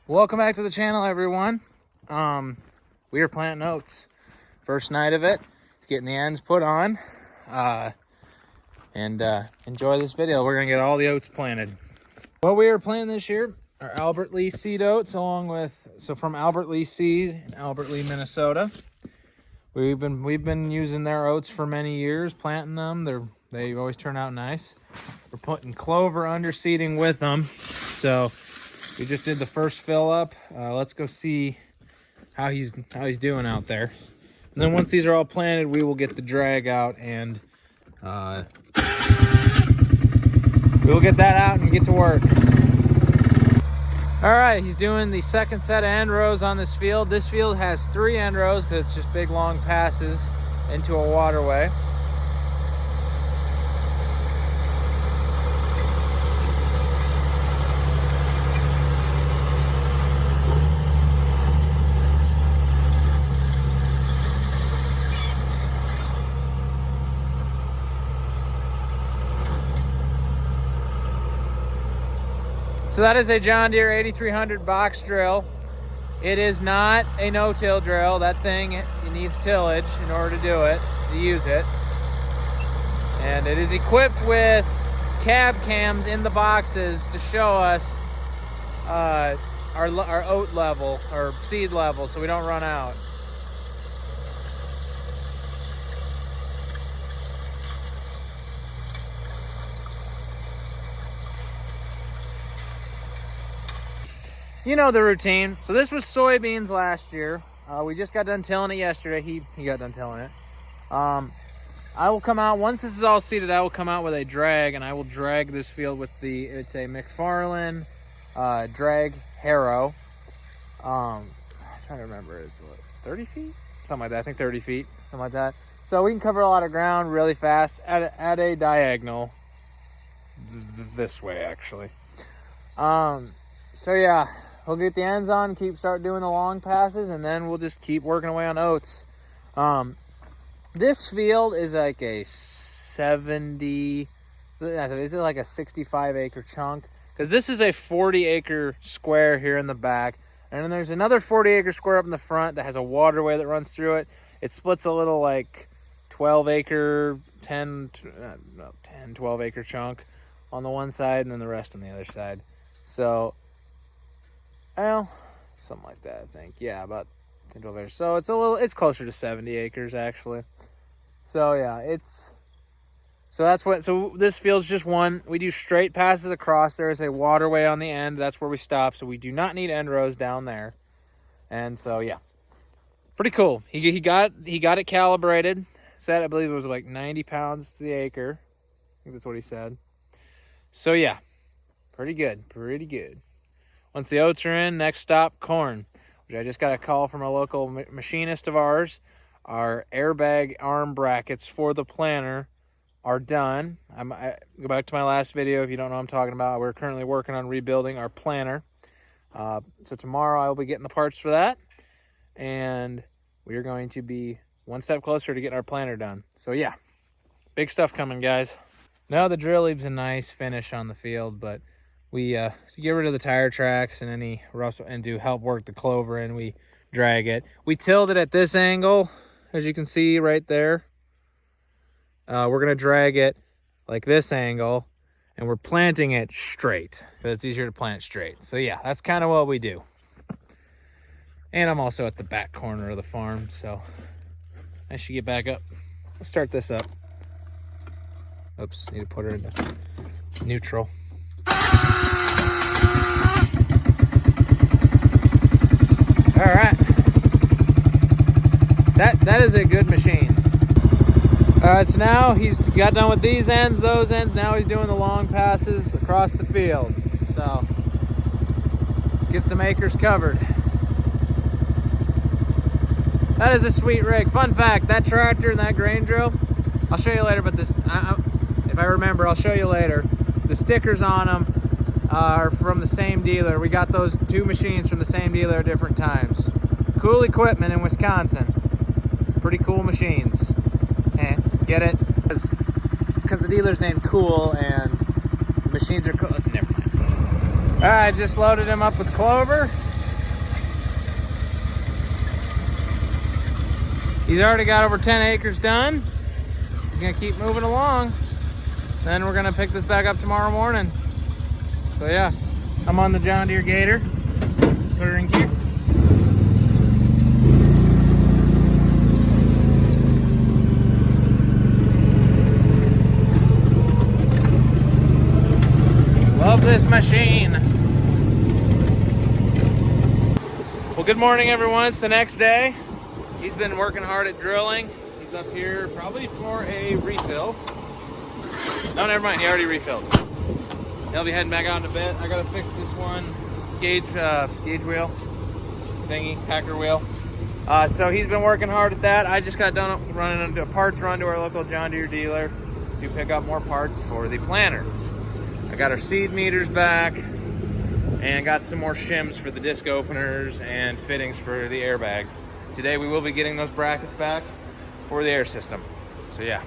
Welcome back to the channel, everyone. We are planting oats. First night of it, getting the ends put on, and enjoy this video. We're gonna get all the oats planted. What we are planting this year are Albert Lee seed oats, from Albert Lee Seed in Albert Lee, Minnesota. We've been using their oats for many years, planting them. They always turn out nice. We're putting clover underseeding with them, so we just did the first fill up. Let's go see how he's doing out there. And then once these are all planted, we will get the drag out and we will get that out and get to work. All right, he's doing the second set of end rows on this field. This field has 3 end rows, but it's just big long passes into a waterway. So that is a John Deere 8300 box drill. It is not a no-till drill. That thing, it needs tillage in order to do it, to use it. And it is equipped with cab cams in the boxes to show us our oat level, or seed level, so we don't run out. You know the routine. So this was soybeans last year. We just got done tilling it yesterday. He got done tilling it. I will come out, once this is all seeded, I will come out with a drag, and I will drag this field with it's a McFarlane drag harrow. I'm trying to remember, it's 30 feet? Something like that, I think 30 feet, something like that. So we can cover a lot of ground really fast at a diagonal, this way actually. So yeah. We'll get the ends on, start doing the long passes, and then we'll just keep working away on oats. This field is like a 65 acre chunk, because this is a 40 acre square here in the back. And then there's another 40 acre square up in the front that has a waterway that runs through it. It splits a little like 12 acre, 12 acre chunk on the one side, and then the rest on the other side. So, well, something like that, I think. Yeah, about 10, 12 acres. So it's closer to 70 acres actually. So yeah, so this field's just one. We do straight passes across. There is a waterway on the end. That's where we stop. So we do not need end rows down there. And so yeah, pretty cool. He got it calibrated. Said, I believe it was like 90 pounds to the acre. I think that's what he said. So yeah, pretty good. Once the oats are in, next stop, corn, which I just got a call from a local machinist of ours. Our airbag arm brackets for the planter are done. I go back to my last video if you don't know what I'm talking about. We're currently working on rebuilding our planter. So tomorrow I will be getting the parts for that. And we are going to be one step closer to getting our planter done. So yeah, big stuff coming, guys. Now the drill leaves a nice finish on the field, but we get rid of the tire tracks and any rust, and to help work the clover in, we drag it. We tilled it at this angle, as you can see right there. We're gonna drag it like this angle, and we're planting it straight because it's easier to plant straight. So yeah, that's kind of what we do. And I'm also at the back corner of the farm, so I should get back up. Let's start this up. Oops, need to put her into neutral. All right, that is a good machine. All right, so now he's got done with these ends, those ends. Now he's doing the long passes across the field. So let's get some acres covered. That is a sweet rig. Fun fact, that tractor and that grain drill, I'll show you later, but this, if I remember, I'll show you later. The stickers on them are from the same dealer. We got those 2 machines from the same dealer at different times. Cool equipment in Wisconsin. Pretty cool machines. Get it? Because the dealer's named Cool and the machines are cool. Never mind. All right, just loaded him up with clover. He's already got over 10 acres done. He's gonna keep moving along. Then we're gonna pick this back up tomorrow morning. So yeah, I'm on the John Deere Gator. Put her in gear. Love this machine. Well, good morning, everyone. It's the next day. He's been working hard at drilling. He's up here probably for a refill. No, never mind. He already refilled. He'll be heading back out in a bit. I gotta fix this one gauge wheel thingy, packer wheel. So he's been working hard at that. I just got done running a parts run to our local John Deere dealer to pick up more parts for the planter. I got our seed meters back and got some more shims for the disc openers and fittings for the airbags. Today we will be getting those brackets back for the air system. So yeah.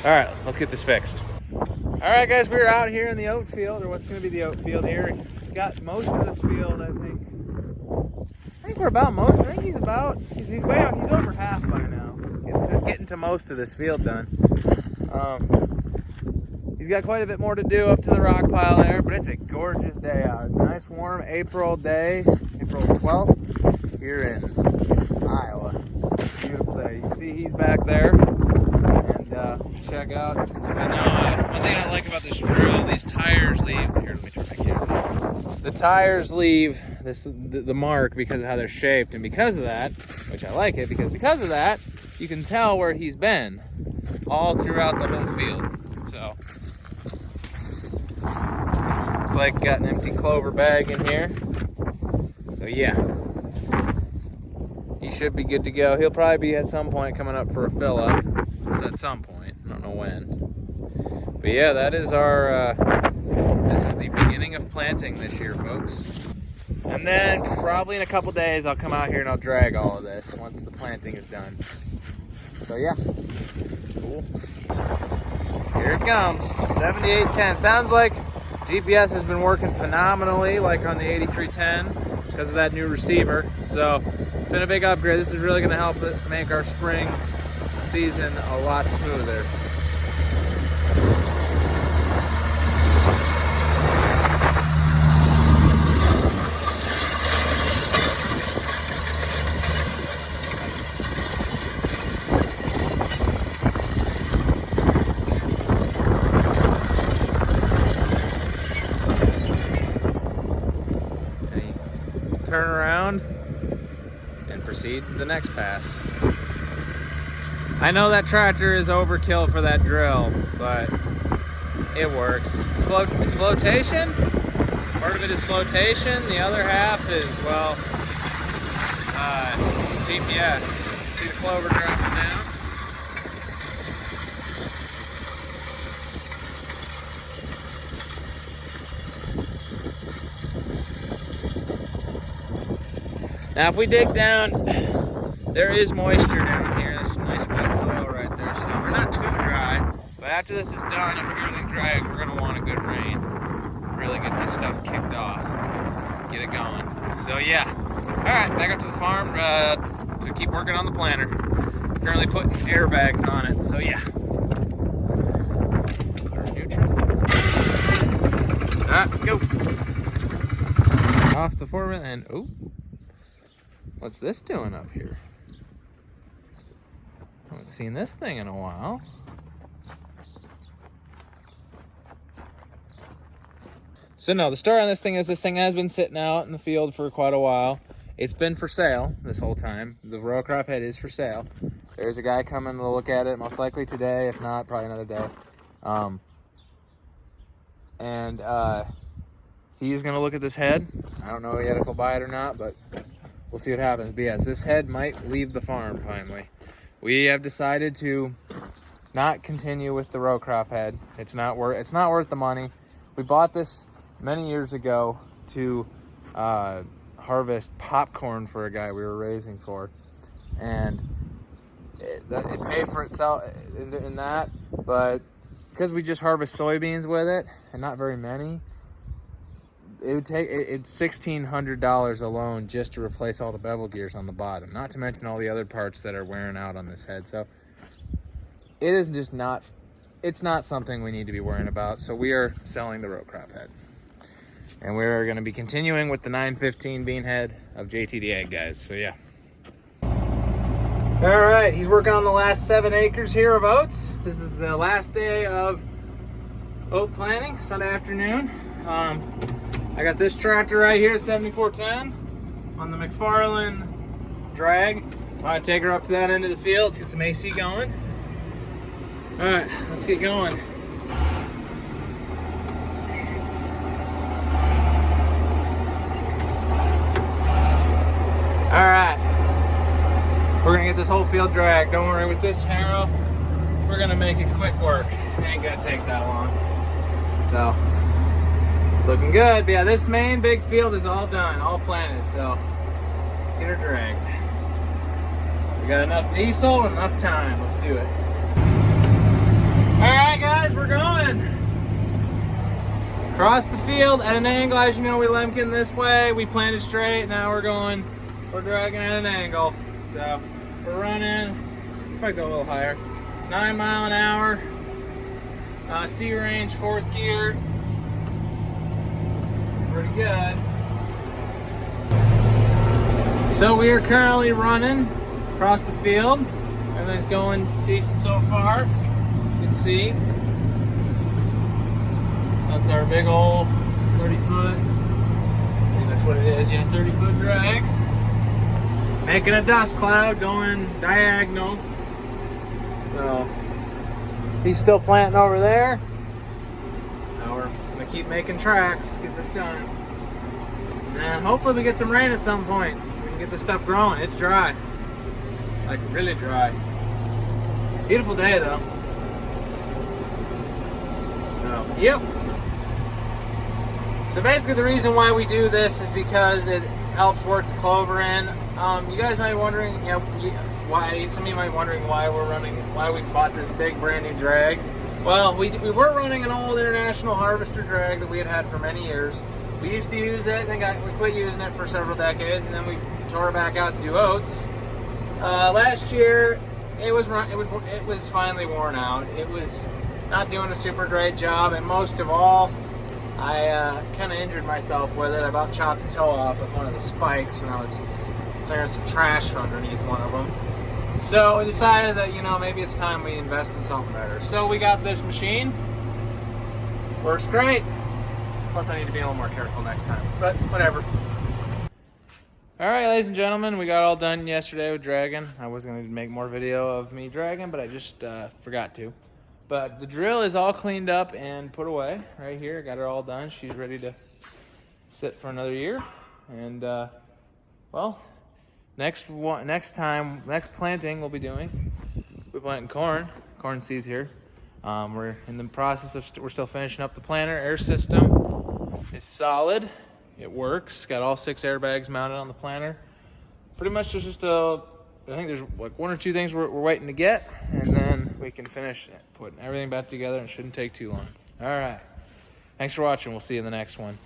All right, let's get this fixed. All right, guys, we're out here in the oat field, or what's going to be the oat field here. He's got most of this field, I think we're about most. I think he's way out. He's over half by now. Getting to most of this field done. He's got quite a bit more to do up to the rock pile there, but it's a gorgeous day out. It's a nice warm April day, April 12th, here in Iowa. Beautiful day. You can see he's back there. And check out. One thing I like about this drill, these tires leave. Here, let me turn my camera. The tires leave the mark because of how they're shaped, and because of that, which I like it, because of that, you can tell where he's been all throughout the whole field. So it's like got an empty clover bag in here. So yeah, he should be good to go. He'll probably be at some point coming up for a fill up. So at some point, I don't know when. But yeah, that is our, this is the beginning of planting this year, folks. And then probably in a couple days, I'll come out here and I'll drag all of this once the planting is done. So yeah, cool. Here it comes, 7810. Sounds like GPS has been working phenomenally, like on the 8310, because of that new receiver. So it's been a big upgrade. This is really gonna help it make our spring season a lot smoother. Turn around and proceed to the next pass. I know that tractor is overkill for that drill, but it works. It's flotation. Part of it is flotation. The other half is, well, GPS. See the clover dropping down? Now, if we dig down, there is moisture down here. There's some nice wet soil right there, so we're not too dry. But after this is done and we're everything dry, we're gonna want a good rain. Really get this stuff kicked off, get it going. So yeah, all right, back up to the farm to keep working on the planter. I'm currently putting airbags on it, so yeah. Put our neutral. All right, let's go. Off the foreman and oh. What's this doing up here? I haven't seen this thing in a while. So no, the story on this thing is this thing has been sitting out in the field for quite a while. It's been for sale this whole time. The row crop head is for sale. There's a guy coming to look at it, most likely today, if not, probably another day. He's gonna look at this head. I don't know yet if he'll buy it or not, but we'll see what happens. But yes, this head might leave the farm finally. We have decided to not continue with the row crop head. It's not worth the money. We bought this many years ago to harvest popcorn for a guy we were raising for, and it paid for itself in that. But because we just harvest soybeans with it, and not very many, it would take it's $1,600 alone just to replace all the bevel gears on the bottom, not to mention all the other parts that are wearing out on this head. So it is just not, it's not something we need to be worrying about. So we are selling the row crop head, and we're going to be continuing with the 915 bean head of JT the Egg guys. So yeah. All right, he's working on the last 7 acres here of oats. This is the last day of oat planting, Sunday afternoon. I got this tractor right here, 7410, on the McFarlane drag. I'm gonna take her up to that end of the field. Let's get some AC going. All right, let's get going. All right. We're gonna get this whole field dragged. Don't worry, with this harrow, we're gonna make it quick work. It ain't gonna take that long. So, looking good. But yeah, this main big field is all done, all planted. So, let's get her dragged. We got enough diesel and enough time. Let's do it. All right, guys, we're going. Across the field at an angle. As you know, we lemkin this way. We planted straight. Now we're dragging at an angle. So, we're running, probably go a little higher, 9 mile an hour, C range, 4th gear, pretty good. So we are currently running across the field. Everything's going decent so far, you can see. So that's our big old 30-foot, I think that's what it is, yeah, 30-foot drag. Making a dust cloud going diagonal. So he's still planting over there. Now we're gonna keep making tracks, get this done. And then hopefully we get some rain at some point so we can get this stuff growing. It's dry. Like really dry. Beautiful day though. So, yep. So basically the reason why we do this is because it helps work the clover in. You guys might be wondering, you know, why. Some of you might be wondering why we bought this big brand new drag. Well, we were running an old International Harvester drag that we had for many years. We used to use it, and we quit using it for several decades, and then we tore it back out to do oats. Last year, it was finally worn out. It was not doing a super great job, and most of all, I kind of injured myself with it. I about chopped the toe off with one of the spikes when I was clearing some trash from underneath one of them. So we decided that, you know, maybe it's time we invest in something better. So we got this machine. Works great. Plus I need to be a little more careful next time, but whatever. All right, ladies and gentlemen, we got all done yesterday with dragging. I was going to make more video of me dragging, but I just forgot to. But the drill is all cleaned up and put away right here. Got her all done. She's ready to sit for another year. And well, next planting we'll be planting corn seeds here. We're in the process of we're still finishing up the planter. Air system is solid. It works. Got all 6 airbags mounted on the planter. Pretty much there's just I think there's like 1 or 2 things we're waiting to get, and then we can finish putting everything back together, and it shouldn't take too long. All right. Thanks for watching. We'll see you in the next one.